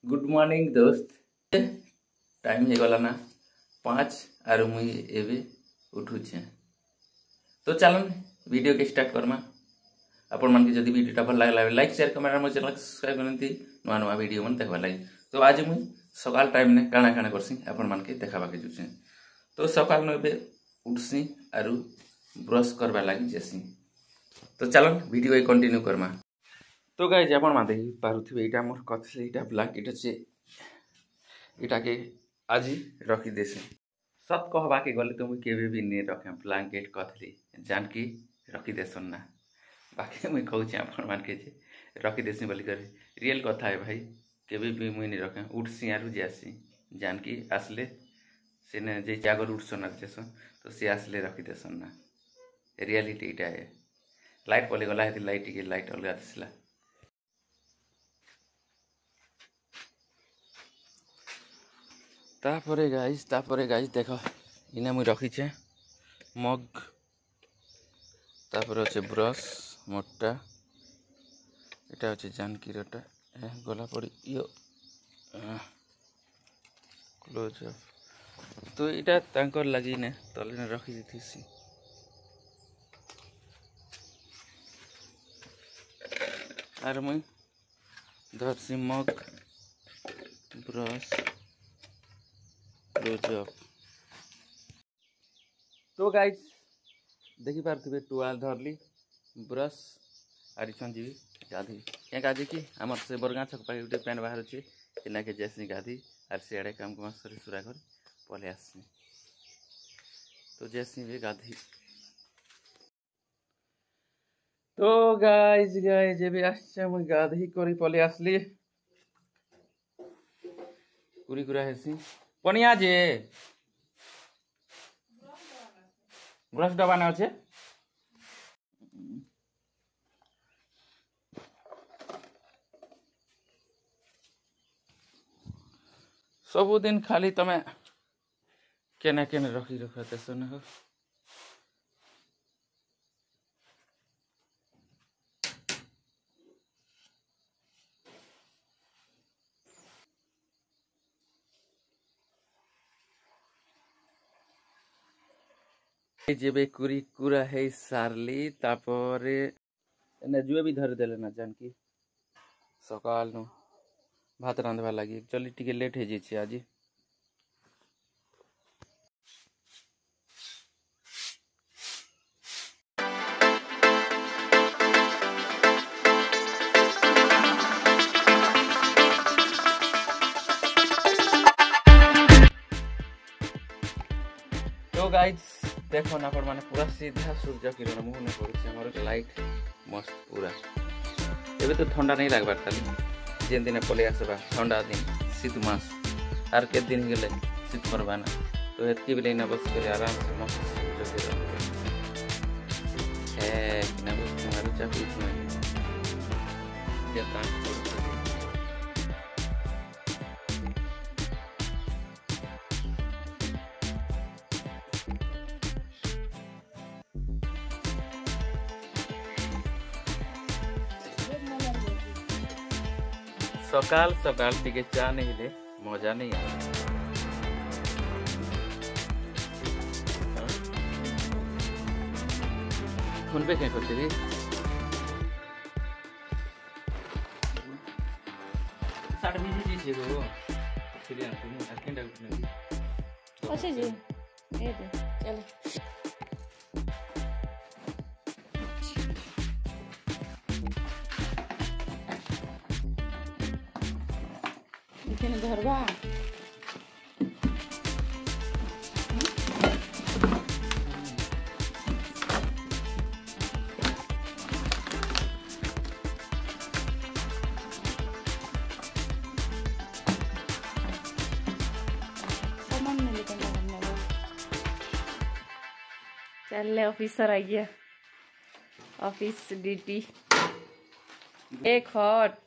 Good morning दोस्त। Time हो गला ना 5 आर मुई एवे उठुचे। तो चलन वीडियो के स्टार्ट करमा। आपण मन के जदी वीडियो भल लागला लाइक शेयर कमेंट और चैनल सब्सक्राइब करनती नुआ नुआ वीडियो मन देखबा लागि। तो आज मुई सकाल टाइम ने काना काना करसी आपण मन के देखाबा के जुचे। तो सकाल न एबे उठसी आरु ब्रश करबा लागि जेसी। तो चलन वीडियो कंटिन्यू करमा। तो गाइज आपण मान देखि पारुथिबे एटा मोर कथले एटा ब्लैंकेट अछि। इटा के आज रखी देसी। सत कहबा के गले तो मुई केबे भी ने रखे ब्लैंकेट कथली जान की रखी देसन ना। बाकी मुई कहूछि आपण मान के जे रखी देसी बोली कर रियल कथा है भाई। केबे भी मुई ने रखे उठसी आरु जेसी जान की आसले सेने जे जागर उठसन जेसन तो से आसले रखी देसन ना। रियलिटी इटा है। लाइट पले गला है लाइट के लाइट अलगा दिसला। तापरे गाइस देख इना मुई रखी छे मग तापर अच्छे ब्रश मोटा एटा अच्छे जानकी रटा गला पड़ी यो क्लोज अप। तो इटा तांकर लगी ने तले ने रखी दिथीसी। आर मुई धरसी मग ब्रश क्लोज अप। तो गाइज देखी पारे टुआल धरली ब्रश आरिछन जीवी गाधी क्या गाधी कि आम से बरगाँ छक पाखे गोटे पैंट बाहर अच्छे इना के जैसी गाधी आर सियाड़े काम को सरी सुरा कर पले आसी। तो जैसी भी गाधी। तो गाइज भी आछे मुई गाधी करी पले आसली कुरी कुरा हेसी पनिया जे ब्रश डबा ना अच्छे सबुदिन खाली तमे केने केने रखी रखते सुन हो। जेबे कुरी कुरा है सारली तापरे एने जुए भी धर देले ना जानकी सकाल नु भात रांधवा लगी एक्चुअली टिके लेट हो जाइए आज। तो गाइज देखो ना पर माने पूरा सीधा सूर्य किरण मुँह ने पड़े हमर लाइट मस्त पूरा। एबे तो ठंडा नहीं लगबार खाली जेन दिन पले आसबा ठंडा दिन शीत मास आर के दिन गेले शीत परबाना। तो एतकी बेले ना बस करे आराम से मस्त सूर्य किरण है कि ना बस तुम्हारे चापी में जेता सकाल सकाल टिके चा नहीं ले मजा नहीं आ। फोन पे क्या करते थे साढ़े बीस जी को फिर यार तुम अकेले उठने अच्छा जी ये दे चलो इतने धरवा चल ऑफिसर आ गया ऑफिस ड्यूटी एक हॉट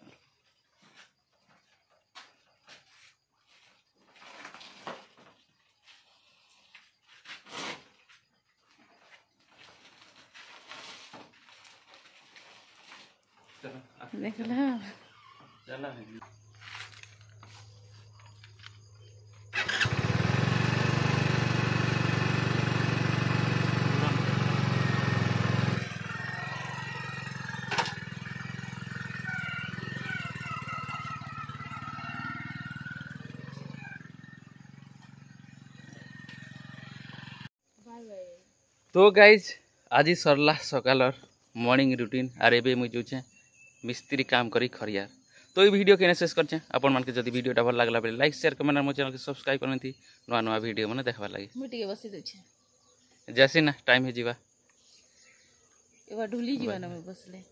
देख ला चला तो गाइज आज सरला सकाल मॉर्निंग रूटीन आर एबे मुझे जोचे मिस्त्री काम करी खरियार। तो ये वीडियो के शेष करछे अपन मान के जदी वीडियोटा भल लागला बेले लाइक शेयर कमेंट मो चैनल के सब्सक्राइब करनथि नुआ नुआ वीडियो माने देखबार लागि मुटिके बसी दछे जैसे ना टाइम हे जीवा एबा ढुली जीवा ना बसले।